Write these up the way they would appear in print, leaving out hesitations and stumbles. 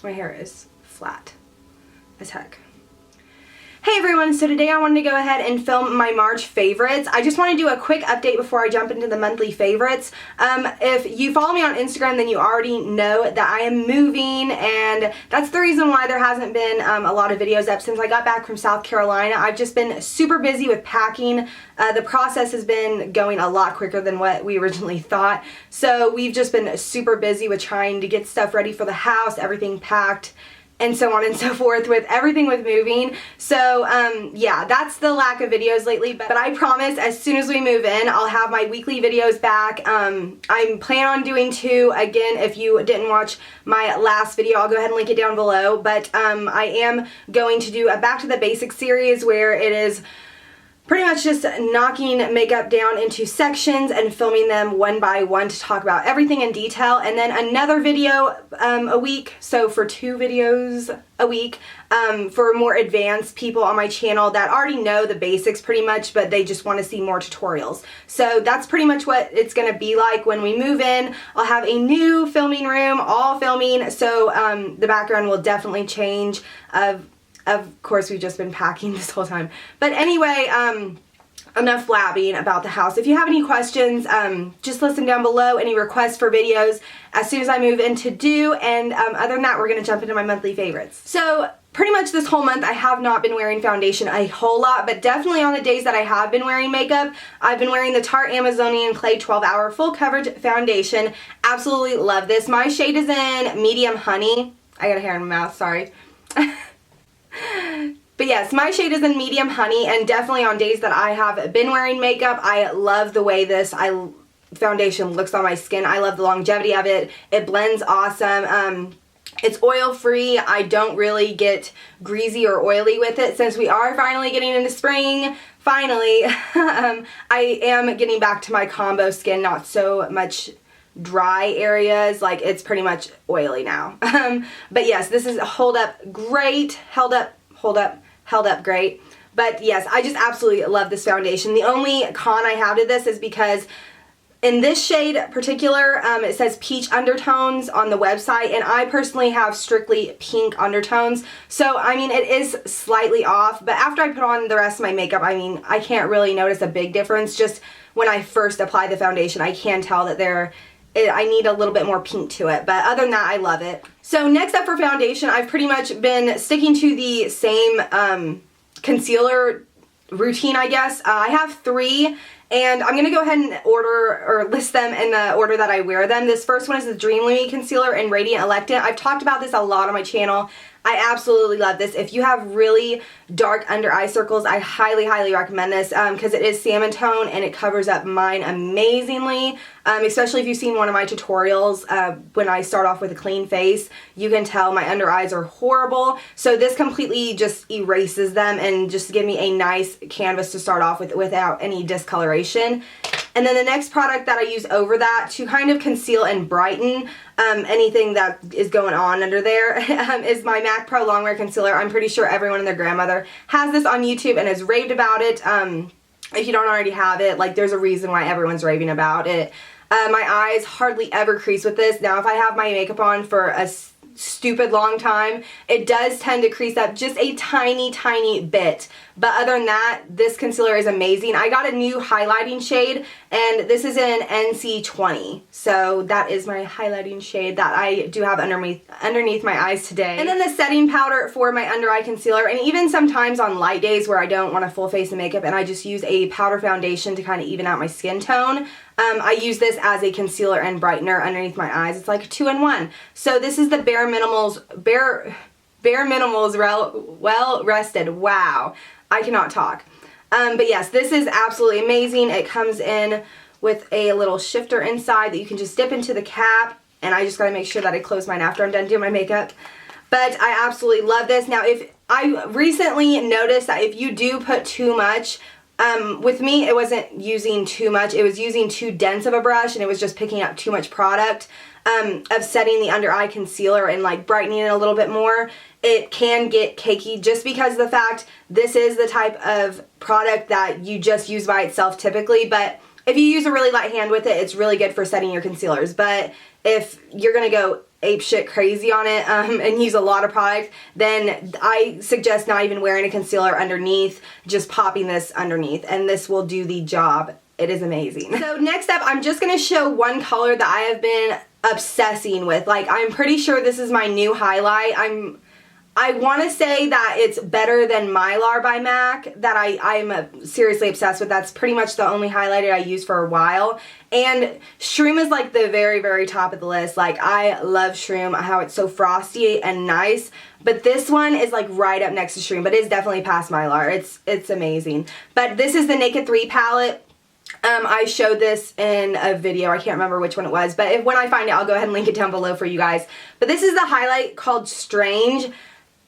My hair is flat as heck. Hey everyone, so today I wanted to go ahead and film my March favorites. I just want to do a quick update before I jump into the monthly favorites. If you follow me on Instagram, then you already know that I am moving, and that's the reason why there hasn't been a lot of videos up since I got back from South Carolina. I've just been super busy with packing. The process has been going a lot quicker than what we originally thought. So we've just been super busy with trying to get stuff ready for the house, everything packed, and so on and so forth with everything with moving. So yeah, that's the lack of videos lately, but I promise as soon as we move in, I'll have my weekly videos back. I'm planning on doing 2. Again, if you didn't watch my last video, I'll go ahead and link it down below, but I am going to do a Back to the Basics series where it is pretty much just knocking makeup down into sections and filming them one by one to talk about everything in detail, and then another video a week, so for 2 videos a week for more advanced people on my channel that already know the basics pretty much, but they just want to see more tutorials. So that's pretty much what it's going to be like when we move in. I'll have a new filming room, all filming, so the background will definitely change. Of course, we've just been packing this whole time. But anyway, enough blabbing about the house. If you have any questions, just listen down below. Any requests for videos as soon as I move in to do. And other than that, we're going to jump into my monthly favorites. So pretty much this whole month, I have not been wearing foundation a whole lot, but definitely on the days that I have been wearing makeup, I've been wearing the Tarte Amazonian Clay 12 Hour Full Coverage Foundation. Absolutely love this. My shade is in Medium Honey. I got a hair in my mouth, sorry. But yes, my shade is in Medium Honey, and definitely on days that I have been wearing makeup, I love the way this foundation looks on my skin. I love the longevity of it. It blends awesome. It's oil free. I don't really get greasy or oily with it since we are finally getting into spring. Finally, I am getting back to my combo skin, not so much dry areas, like it's pretty much oily now. But yes, this is held up great, held up great. But yes, I just absolutely love this foundation. The only con I have to this is because in this shade particular, it says peach undertones on the website, and I personally have strictly pink undertones. So, I mean, it is slightly off, but after I put on the rest of my makeup, I mean, I can't really notice a big difference. Just when I first apply the foundation, I can tell that I need a little bit more pink to it, but other than that, I love it. So next up for foundation, I've pretty much been sticking to the same concealer routine, I guess. I have 3, and I'm going to go ahead and list them in the order that I wear them. This first one is the Dream Lumi Concealer in Radiant Elacant. I've talked about this a lot on my channel. I absolutely love this. If you have really dark under eye circles, I highly, highly recommend this because it is salmon tone and it covers up mine amazingly. Especially if you've seen one of my tutorials when I start off with a clean face, you can tell my under eyes are horrible. So this completely just erases them and just give me a nice canvas to start off with without any discoloration. And then the next product that I use over that to kind of conceal and brighten anything that is going on under there is my MAC Prolongwear Concealer. I'm pretty sure everyone and their grandmother has this on YouTube and has raved about it. If you don't already have it, like, there's a reason why everyone's raving about it. My eyes hardly ever crease with this. Now, if I have my makeup on for a stupid long time, it does tend to crease up just a tiny, tiny bit. But other than that, this concealer is amazing. I got a new highlighting shade, and this is in NC20. So that is my highlighting shade that I do have underneath my eyes today. And then the setting powder for my under eye concealer, and even sometimes on light days where I don't want a full face of makeup and I just use a powder foundation to kind of even out my skin tone, I use this as a concealer and brightener underneath my eyes. It's like a 2-in-1. So this is the Bare Minimals Well Rested. Wow, I cannot talk. But yes, this is absolutely amazing. It comes in with a little shifter inside that you can just dip into the cap, and I just gotta make sure that I close mine after I'm done doing my makeup. But I absolutely love this. Now, if I recently noticed that if you do put too much, with me, it wasn't using too much. It was using too dense of a brush, and it was just picking up too much product of setting the under eye concealer and like brightening it a little bit more. It can get cakey just because of the fact this is the type of product that you just use by itself typically, but if you use a really light hand with it, it's really good for setting your concealers. But if you're going to go apeshit crazy on it and use a lot of product, then I suggest not even wearing a concealer underneath, just popping this underneath, and this will do the job. It is amazing. So next up, I'm just going to show one color that I have been obsessing with. Like, I'm pretty sure this is my new highlight. I want to say that it's better than Mylar by MAC, that I'm seriously obsessed with. That's pretty much the only highlighter I use for a while. And Shroom is like the very, very top of the list. Like, I love Shroom, how it's so frosty and nice. But this one is like right up next to Shroom, but it's definitely past Mylar. It's amazing. But this is the Naked 3 palette. I showed this in a video. I can't remember which one it was. But when I find it, I'll go ahead and link it down below for you guys. But this is the highlight called Strange.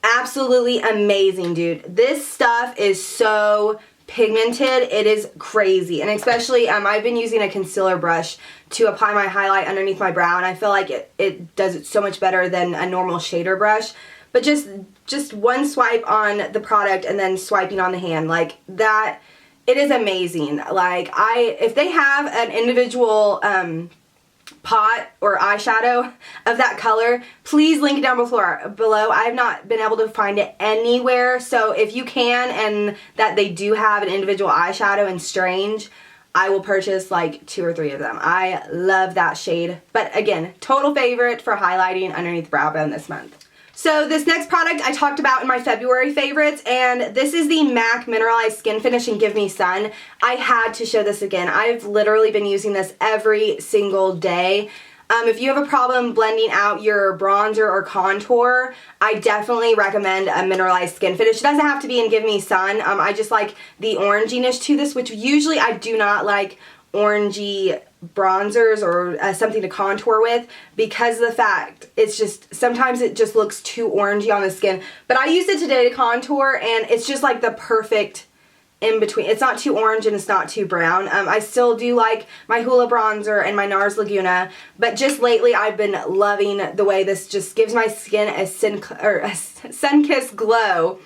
Absolutely amazing, dude. This stuff is so pigmented. It is crazy. And especially, I've been using a concealer brush to apply my highlight underneath my brow, and I feel like it does it so much better than a normal shader brush. But just one swipe on the product and then swiping on the hand, like that, it is amazing. Like, if they have an individual pot or eyeshadow of that color, please link it down below. I have not been able to find it anywhere, so if you can and that they do have an individual eyeshadow in Strange, I will purchase like 2 or 3 of them. I love that shade. But again, total favorite for highlighting underneath the brow bone this month. So this next product I talked about in my February favorites, and this is the MAC Mineralized Skin Finish in Give Me Sun. I had to show this again. I've literally been using this every single day. If you have a problem blending out your bronzer or contour, I definitely recommend a mineralized skin finish. It doesn't have to be in Give Me Sun. I just like the oranginess to this, which usually I do not like orangey bronzers or something to contour with, because of the fact it's just sometimes it just looks too orangey on the skin. But I used it today to contour, and it's just like the perfect in between. It's not too orange and it's not too brown. I still do like my Hoola bronzer and my NARS Laguna, but just lately I've been loving the way this just gives my skin a sun-kissed glow.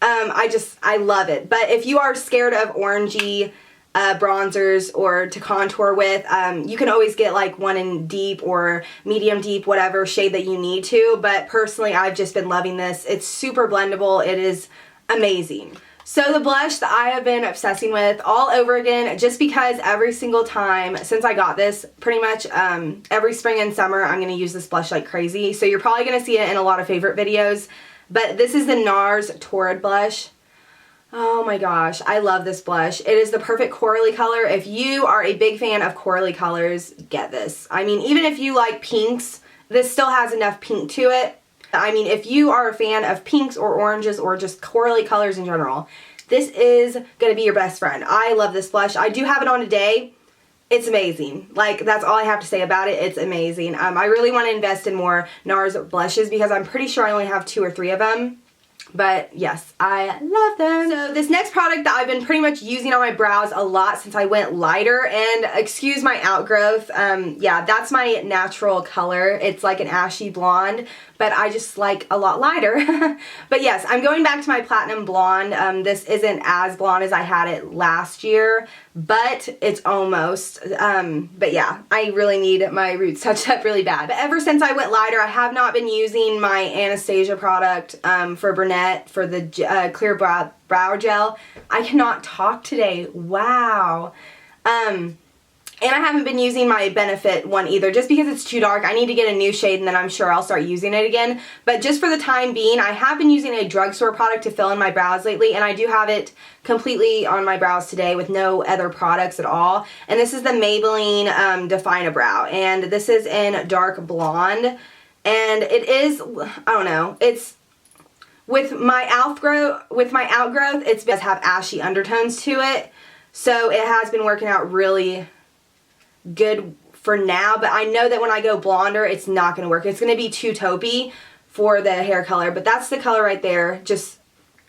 I love it. But if you are scared of orangey bronzers or to contour with, you can always get like one in deep or medium deep, whatever shade that you need to. But personally, I've just been loving this. It's super blendable. It is amazing. So the blush that I have been obsessing with all over again, just because every single time since I got this, pretty much every spring and summer, I'm going to use this blush like crazy. So you're probably going to see it in a lot of favorite videos. But this is the NARS Torrid blush. Oh my gosh, I love this blush. It is the perfect corally color. If you are a big fan of corally colors, get this. I mean, even if you like pinks, this still has enough pink to it. I mean, if you are a fan of pinks or oranges or just corally colors in general, this is going to be your best friend. I love this blush. I do have it on today. It's amazing. Like, that's all I have to say about it. It's amazing. I really want to invest in more NARS blushes because I'm pretty sure I only have 2 or 3 of them. But yes, I love them. So this next product that I've been pretty much using on my brows a lot since I went lighter, and excuse my outgrowth, yeah, that's my natural color. It's like an ashy blonde, but I just like a lot lighter. But yes, I'm going back to my platinum blonde. This isn't as blonde as I had it last year, but it's almost. But yeah, I really need my roots touched up really bad. But ever since I went lighter, I have not been using my Anastasia product for brunette, for the clear brow gel. I cannot talk today. Wow. And I haven't been using my Benefit one either, just because it's too dark. I need to get a new shade, and then I'm sure I'll start using it again. But just for the time being, I have been using a drugstore product to fill in my brows lately, and I do have it completely on my brows today with no other products at all. And this is the Maybelline Define-A-Brow, and this is in dark blonde. And it is, I don't know, it's with my outgrowth, it does have ashy undertones to it. So it has been working out really good for now, but I know that when I go blonder, it's not going to work. It's going to be too taupey for the hair color, but that's the color right there. Just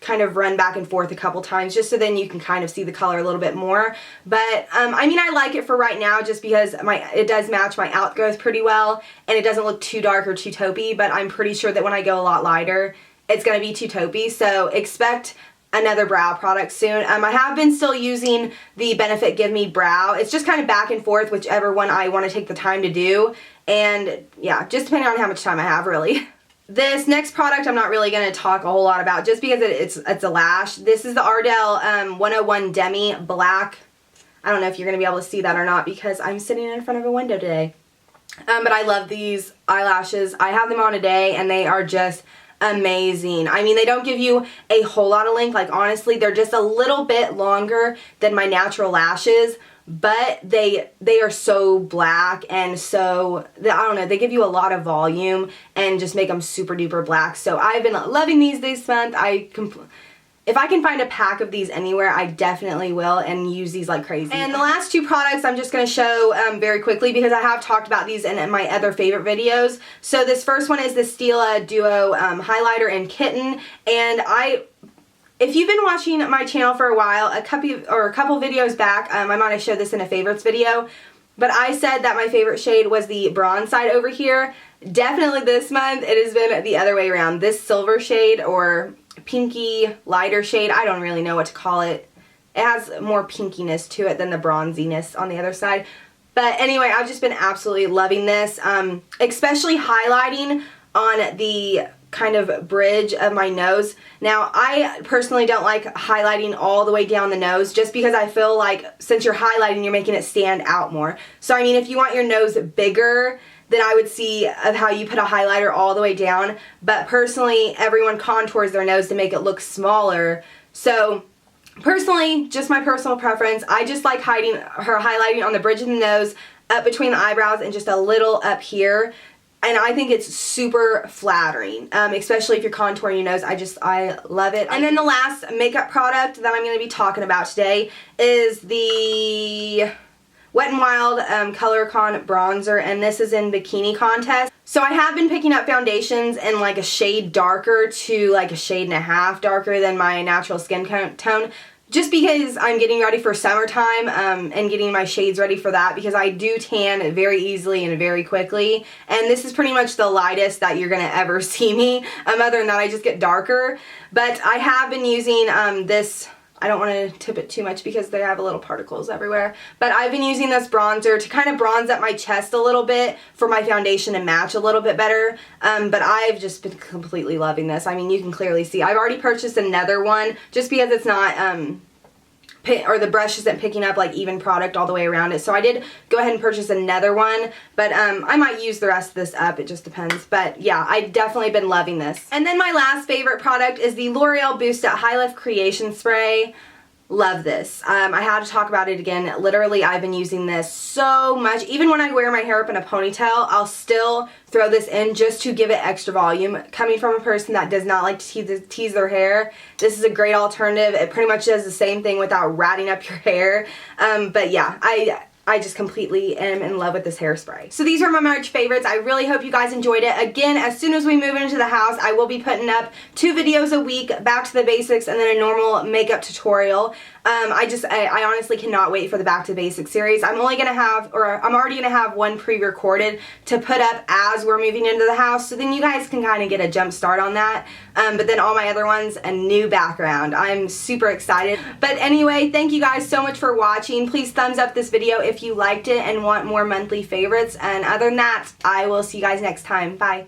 kind of run back and forth a couple times just so then you can kind of see the color a little bit more. But I mean, I like it for right now just because it does match my outgrowth pretty well, and it doesn't look too dark or too taupey, but I'm pretty sure that when I go a lot lighter, it's going to be too taupey. So expect another brow product soon. I have been still using the Benefit Give Me Brow. It's just kind of back and forth, whichever one I want to take the time to do. And yeah, just depending on how much time I have, really. This next product I'm not really going to talk a whole lot about just because it's a lash. This is the Ardell 101 Demi Black. I don't know if you're going to be able to see that or not because I'm sitting in front of a window today. But I love these eyelashes. I have them on today and they are just amazing. I mean, they don't give you a whole lot of length. Like, honestly, they're just a little bit longer than my natural lashes, but they are so black and so, I don't know, they give you a lot of volume and just make them super duper black. So I've been loving these this month. If I can find a pack of these anywhere, I definitely will and use these like crazy. And the last two products I'm just going to show very quickly because I have talked about these in my other favorite videos. So this first one is the Stila Duo Highlighter in Kitten. And if you've been watching my channel for a while, a couple videos back, I might have showed this in a favorites video, but I said that my favorite shade was the bronze side over here. Definitely this month, it has been the other way around. This silver shade or pinky lighter shade, I don't really know what to call it. It has more pinkiness to it than the bronziness on the other side. But anyway, I've just been absolutely loving this, especially highlighting on the kind of bridge of my nose. Now, I personally don't like highlighting all the way down the nose just because I feel like since you're highlighting, you're making it stand out more. So, I mean, if you want your nose bigger, then I would see of how you put a highlighter all the way down. But personally, everyone contours their nose to make it look smaller. So, personally, just my personal preference, I just like highlighting on the bridge of the nose, up between the eyebrows, and just a little up here. And I think it's super flattering, especially if you're contouring your nose. I love it. And then the last makeup product that I'm going to be talking about today is the Wet n Wild Color Con Bronzer, and this is in Bikini Contest. So I have been picking up foundations in like a shade darker to like a shade and a half darker than my natural skin tone. Just because I'm getting ready for summertime and getting my shades ready for that because I do tan very easily and very quickly. And this is pretty much the lightest that you're going to ever see me. Other than that, I just get darker. But I have been using this, I don't want to tip it too much because they have little particles everywhere. But I've been using this bronzer to kind of bronze up my chest a little bit for my foundation to match a little bit better. But I've just been completely loving this. I mean, you can clearly see. I've already purchased another one just because it's not, or the brush isn't picking up like even product all the way around it. So I did go ahead and purchase another one. But I might use the rest of this up. It just depends. But yeah, I've definitely been loving this. And then my last favorite product is the L'Oreal Boost Up High Lift Creation Spray. Love this. I had to talk about it again. Literally, I've been using this so much. Even when I wear my hair up in a ponytail, I'll still throw this in just to give it extra volume. Coming from a person that does not like to tease their hair, this is a great alternative. It pretty much does the same thing without ratting up your hair. But yeah, I just completely am in love with this hairspray. So these are my March favorites. I really hope you guys enjoyed it. Again, as soon as we move into the house, I will be putting up 2 videos a week, back to the basics, and then a normal makeup tutorial. I honestly cannot wait for the Back to Basics series. I'm already gonna have one pre-recorded to put up as we're moving into the house, so then you guys can kind of get a jump start on that. But then all my other ones, a new background. I'm super excited. But anyway, thank you guys so much for watching. Please thumbs up this video if you liked it and want more monthly favorites. And other than that, I will see you guys next time. Bye.